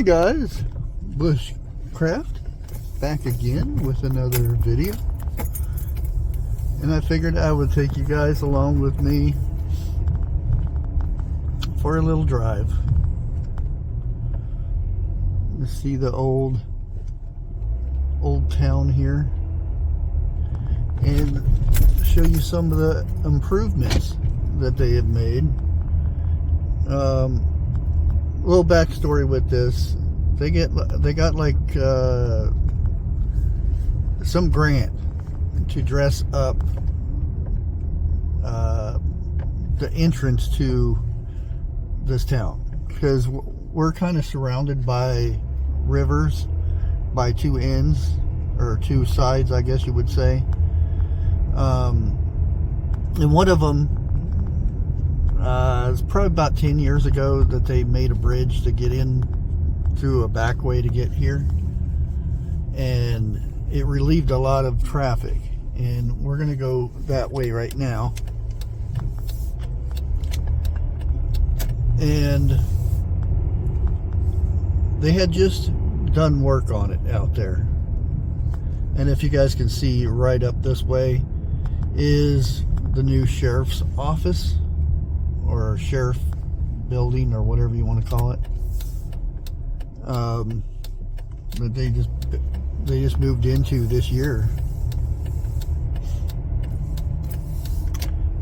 guys, Bushcraft back again with another video, and I figured I would take you guys along with me for a little drive to see the old town here and show you some of the improvements that they have made. Little backstory with this: they got like some grant to dress up the entrance to this town, because we're kind of surrounded by rivers by two ends, or two sides, I guess you would say. And one of them, it's probably about 10 years ago that they made a bridge to get in through a back way to get here, and it relieved a lot of traffic, and we're gonna go that way right now. And they had just done work on it out there, and if you guys can see, right up this way is the new sheriff's office, or sheriff building, or whatever you want to call it. That they just moved into this year.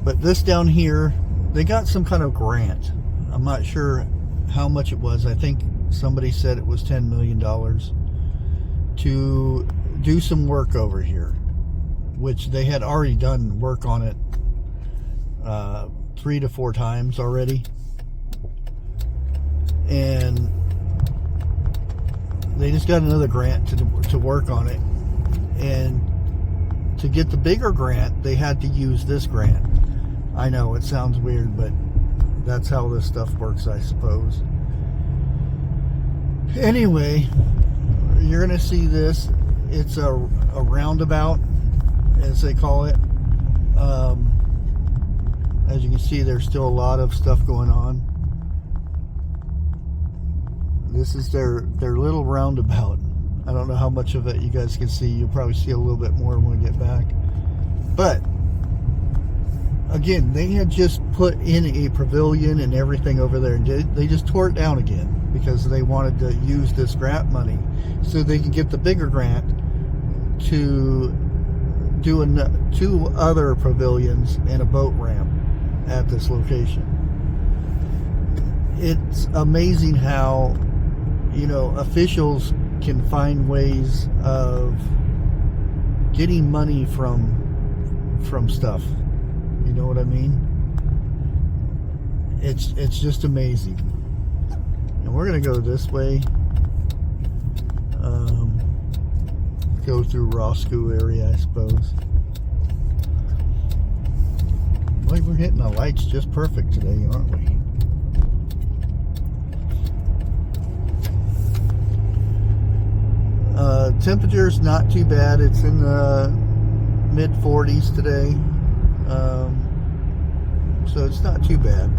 But this down here, they got some kind of grant. I'm not sure how much it was. I think somebody said it was $10 million to do some work over here, which they had already done work on it 3 to 4 times already, and they just got another grant to work on it. And to get the bigger grant, they had to use this grant. I know it sounds weird, but that's how this stuff works, I suppose. Anyway, you're gonna see this. It's a roundabout, as they call it. As you can see, there's still a lot of stuff going on. This is their little roundabout. I don't know how much of it you guys can see. You'll probably see a little bit more when we get back. But again, they had just put in a pavilion and everything over there, and they just tore it down again because they wanted to use this grant money so they could get the bigger grant to do 2 other pavilions and a boat ramp at this location. It's amazing how, you know, officials can find ways of getting money from stuff. You know what I mean? It's just amazing. And we're gonna go this way. Go through Roscoe area, I suppose. Like, we're hitting the lights just perfect today, aren't we? Temperature's not too bad. It's in the mid 40s today, so it's not too bad.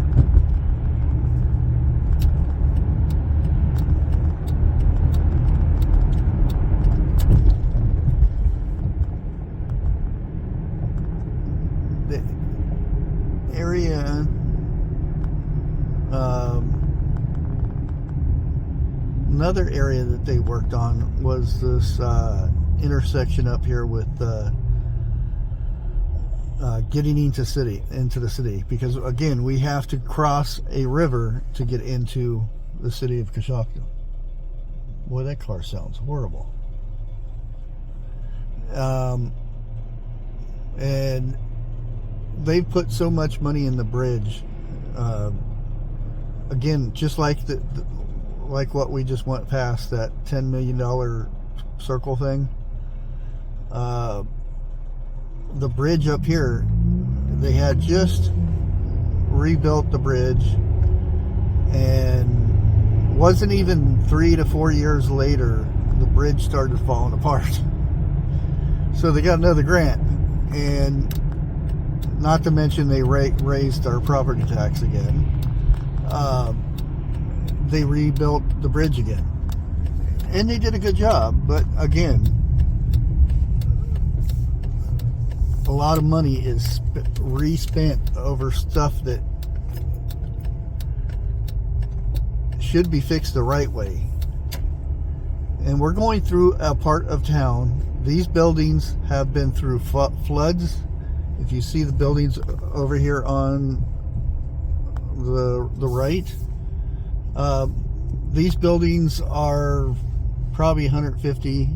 The area, another area that they worked on was this intersection up here with getting into the city, because again, we have to cross a river to get into the city of Coshocton. Boy, that car sounds horrible. And they've put so much money in the bridge. Again, just like like what we just went past, that $10 million circle thing. The bridge up here, they had just rebuilt the bridge, and wasn't even 3 to 4 years later, the bridge started falling apart. So they got another grant, and not to mention they raised our property tax again. They rebuilt the bridge again. and they did a good job, but again, a lot of money is re-spent over stuff that should be fixed the right way. And we're going through a part of town. These buildings have been through floods. If you see the buildings over here on the right, these buildings are probably 150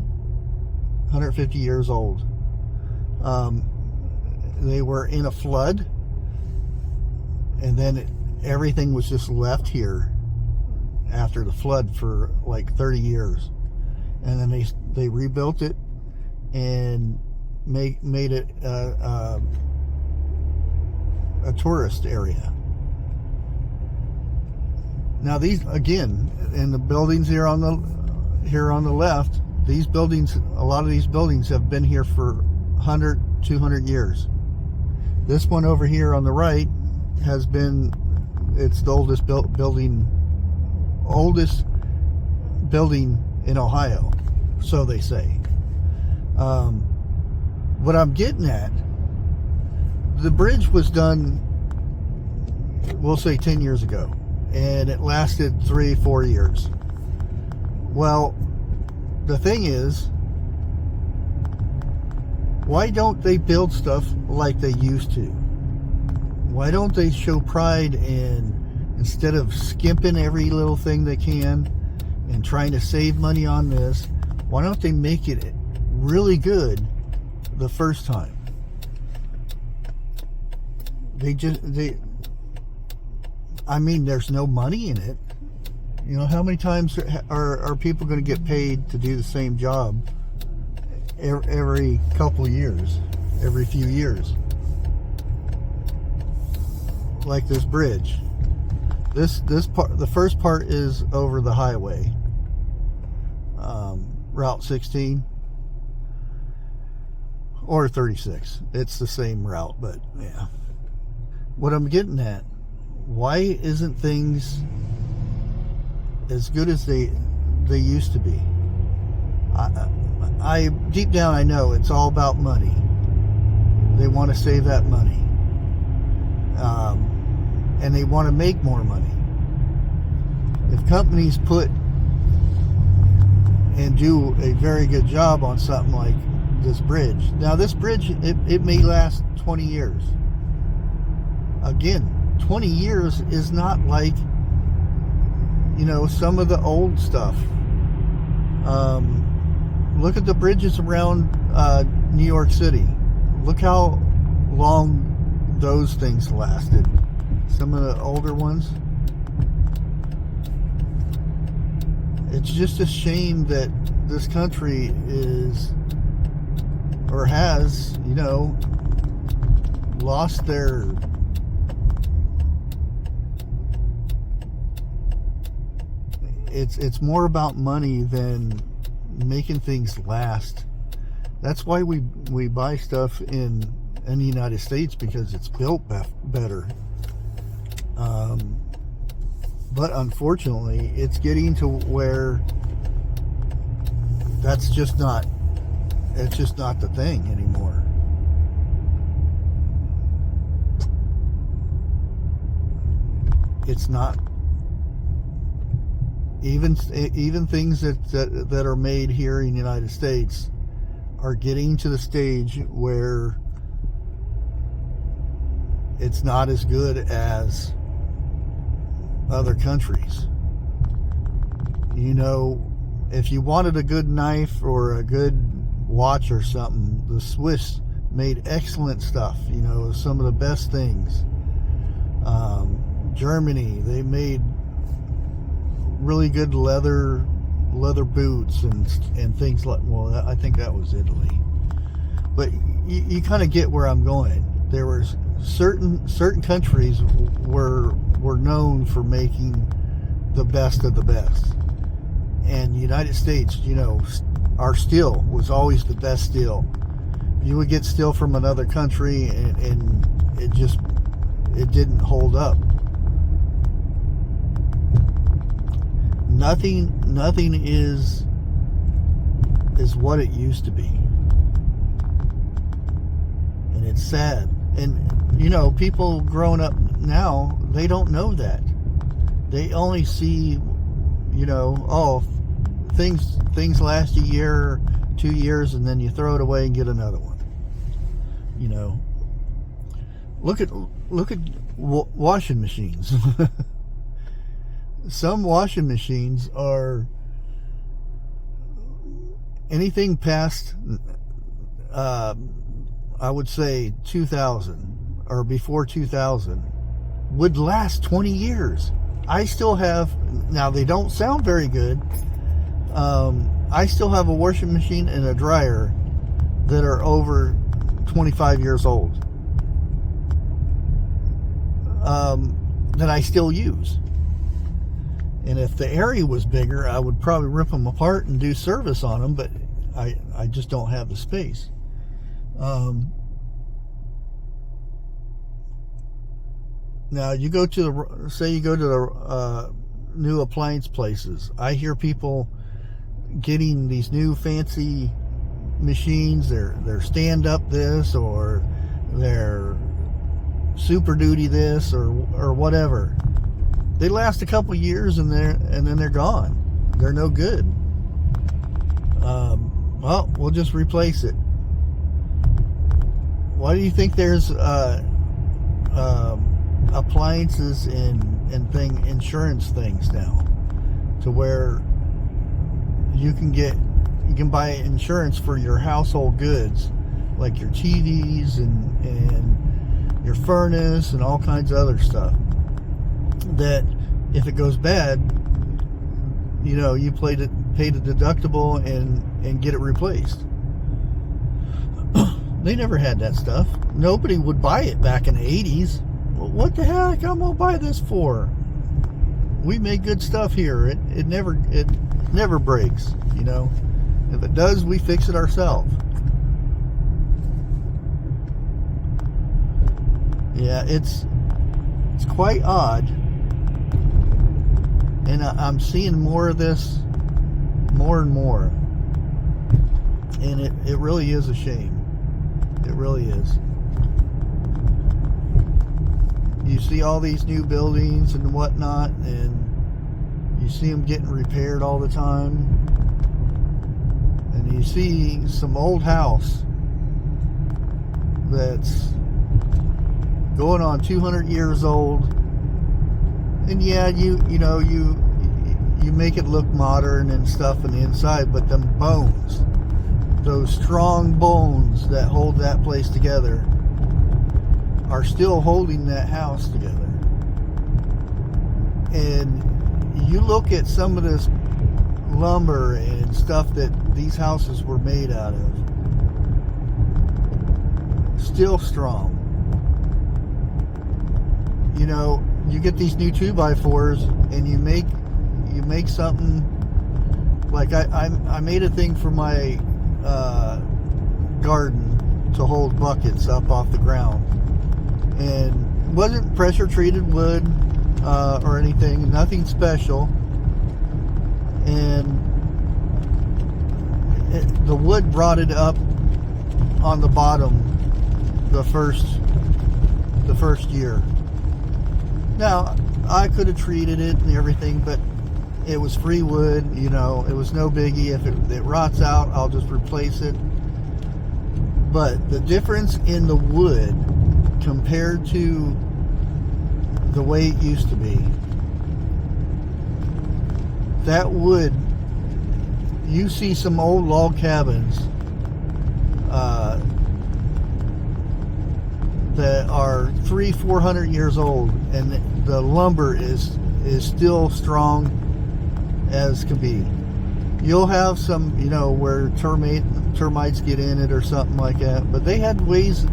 years old. They were in a flood, and then everything was just left here after the flood for like 30 years, and then they rebuilt it and made it a tourist area. Now these, again, in the buildings here on the left, these buildings, a lot of these buildings have been here for 100, 200 years. This one over here on the right has been, it's the oldest building in Ohio, so they say. What I'm getting at, the bridge was done, we'll say 10 years ago, and it lasted 3-4 years. Well, the thing is, why don't they build stuff like they used to? Why don't they show pride in, instead of skimping every little thing they can and trying to save money on this, why don't they make it really good the first time? I mean, there's no money in it. You know, how many times are people going to get paid to do the same job every couple of years, every few years? Like this bridge. This part, the first part is over the highway, Route 16 or 36. It's the same route, but yeah. What I'm getting at, why isn't things as good as they used to be? I deep down, I know it's all about money. They want to save that money, and they want to make more money. If companies put and do a very good job on something like this bridge. Now this bridge, it may last 20 years. Again, 20 years is not like, you know, some of the old stuff. Look at the bridges around New York City. Look how long those things lasted. Some of the older ones. It's just a shame that this country is, or has, you know, lost their it's more about money than making things last. That's why we buy stuff in the United States, because it's built better. But unfortunately, it's getting to where that's just not, it's just not the thing anymore. It's not. Even things that are made here in the United States are getting to the stage where it's not as good as other countries. You know, if you wanted a good knife or a good watch or something, the Swiss made excellent stuff. You know, some of the best things. Germany, they made really good leather boots and things like, well, I think that was Italy. But you kind of get where I'm going. There were certain countries were known for making the best of the best, and the United States, you know, our steel was always the best steel. You would get steel from another country and it didn't hold up. Nothing is is what it used to be. And it's sad. And, you know, people growing up now, they don't know that. They only see, you know, oh, things last a year, 2 years, and then you throw it away and get another one. You know, look at washing machines. Some washing machines are anything past, I would say 2000 or before 2000 would last 20 years. I still have, now they don't sound very good. I still have a washing machine and a dryer that are over 25 years old, that I still use. And if the area was bigger, I would probably rip them apart and do service on them, but I just don't have the space. Now you go to the new appliance places. I hear people getting these new fancy machines. They're stand up this, or they're Super Duty this, or whatever. They last a couple years and then they're gone. They're no good. Well, we'll just replace it. Why do you think there's appliances and insurance things now, to where you can buy insurance for your household goods, like your TVs and your furnace and all kinds of other stuff, that if it goes bad, you know, you pay the deductible and get it replaced. They never had that stuff. Nobody would buy it back in the 80s. Well, what the heck I'm gonna buy this for? We make good stuff here. It never breaks, you know. If it does, we fix it ourselves. Yeah, it's quite odd. And I'm seeing more of this more and more. And it really is a shame. It really is. You see all these new buildings and whatnot, and you see them getting repaired all the time. And you see some old house that's going on 200 years old. And yeah, you make it look modern and stuff on the inside, but them bones, those strong bones that hold that place together, are still holding that house together. And you look at some of this lumber and stuff that these houses were made out of, still strong. You know, you get these new 2x4s and you make something like I made a thing for my garden to hold buckets up off the ground, and wasn't pressure treated wood or anything, nothing special. And the wood brought it up on the bottom the first year. Now, I could have treated it and everything, but it was free wood, you know, it was no biggie. If it rots out, I'll just replace it. But the difference in the wood compared to the way it used to be, that wood, you see some old log cabins that are 300-400 years old, and the lumber is still strong as can be. You'll have some, you know, where termites get in it or something like that, but they had ways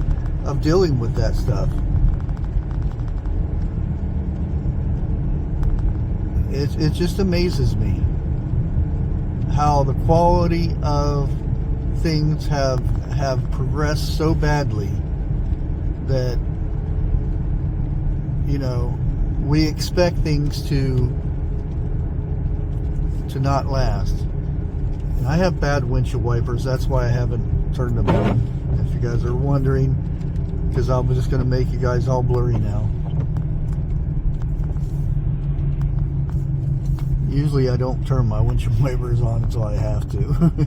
of dealing with that stuff. It just amazes me how the quality of things have progressed so badly that, you know, we expect things to not last. And I have bad windshield wipers. That's why I haven't turned them on. If you guys are wondering, because I'm just going to make you guys all blurry now. Usually I don't turn my windshield wipers on until I have to.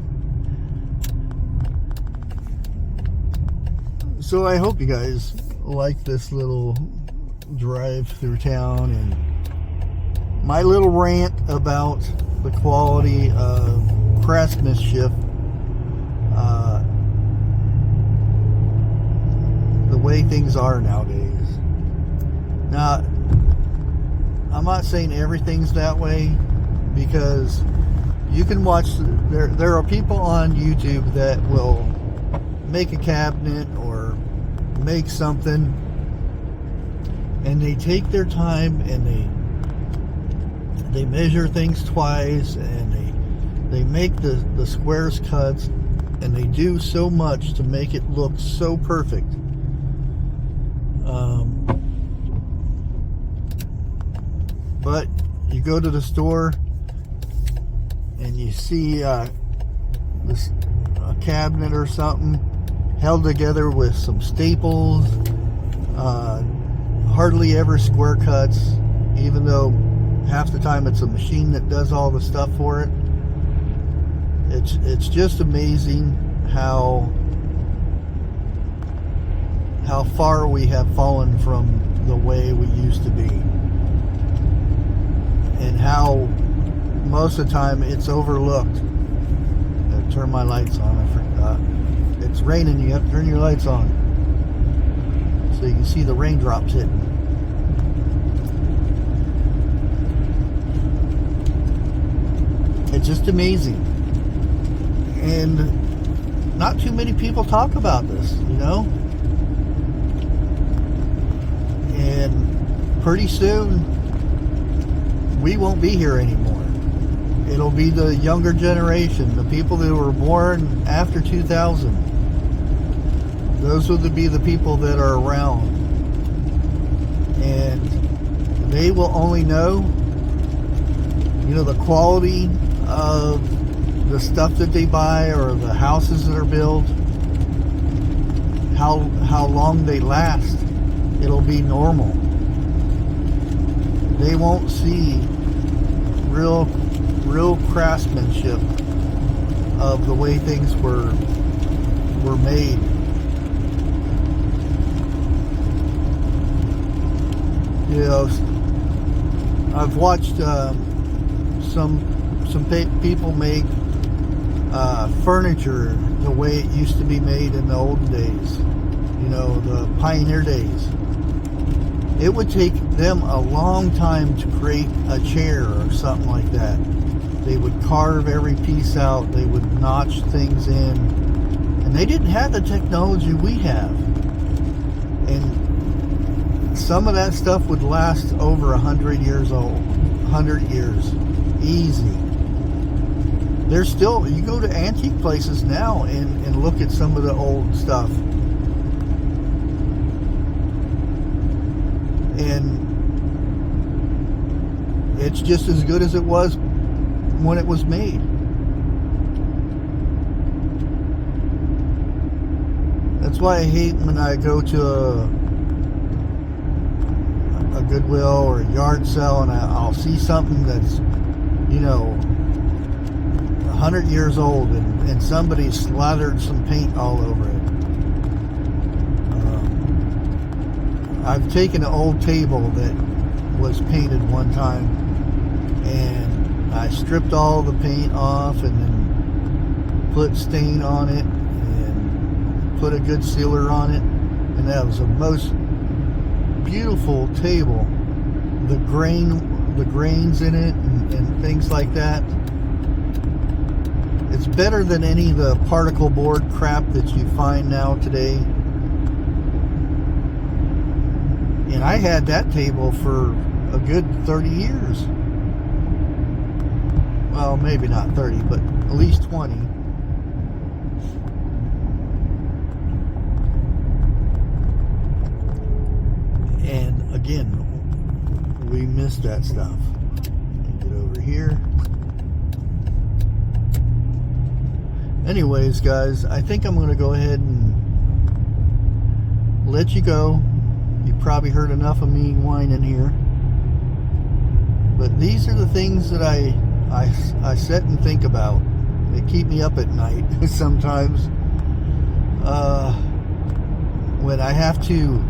So I hope you guys like this little drive through town and my little rant about the quality of craftsmanship, the way things are nowadays. Now, I'm not saying everything's that way, because you can watch, there are people on YouTube that will make a cabinet or make something, and they take their time and they measure things twice, and they make the squares cuts, and they do so much to make it look so perfect. But you go to the store and you see a cabinet or something held together with some staples, hardly ever square cuts, even though half the time it's a machine that does all the stuff for it. It's just amazing how far we have fallen from the way we used to be, and how most of the time it's overlooked. I'll turn my lights on, I forgot. It's raining, you have to turn your lights on so you can see the raindrops hitting. It's just amazing. And not too many people talk about this, you know? And pretty soon we won't be here anymore. It'll be the younger generation, the people that were born after 2000. Those will be the people that are around, and they will only know, you know, the quality of the stuff that they buy or the houses that are built, how long they last. It'll be normal. They won't see real craftsmanship of the way things were made. You know, I've watched some people make furniture the way it used to be made in the olden days. You know, the pioneer days. It would take them a long time to create a chair or something like that. They would carve every piece out. They would notch things in. And they didn't have the technology we have. And some of that stuff would last over 100 years old. 100 years. Easy. There's still, you go to antique places now and look at some of the old stuff. And it's just as good as it was when it was made. That's why I hate when I go to a Goodwill or a yard sale and I'll see something that's, you know, 100 years old and somebody slathered some paint all over it. I've taken an old table that was painted one time and I stripped all the paint off and then put stain on it and put a good sealer on it, and that was the most beautiful table. The grains in it and things like that. It's better than any of the particle board crap that you find now today. And I had that table for a good 30 years. Well, maybe not 30, but at least 20. And again, we missed that stuff. Get over here. Anyways, guys, I think I'm going to go ahead and let you go. You probably heard enough of me whining here. But these are the things that I sit and think about. They keep me up at night sometimes. When I have to,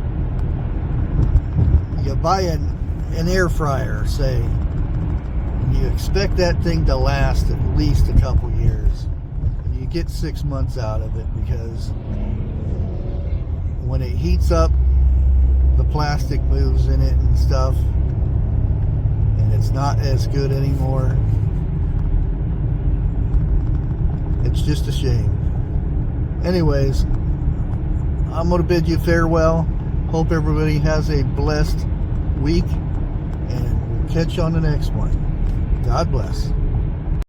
you buy an air fryer, say, and you expect that thing to last at least a couple years. And you get 6 months out of it because when it heats up, the plastic moves in it and stuff, and it's not as good anymore. It's just a shame. Anyways, I'm going to bid you farewell. Hope everybody has a blessed week, and we'll catch you on the next one. God bless.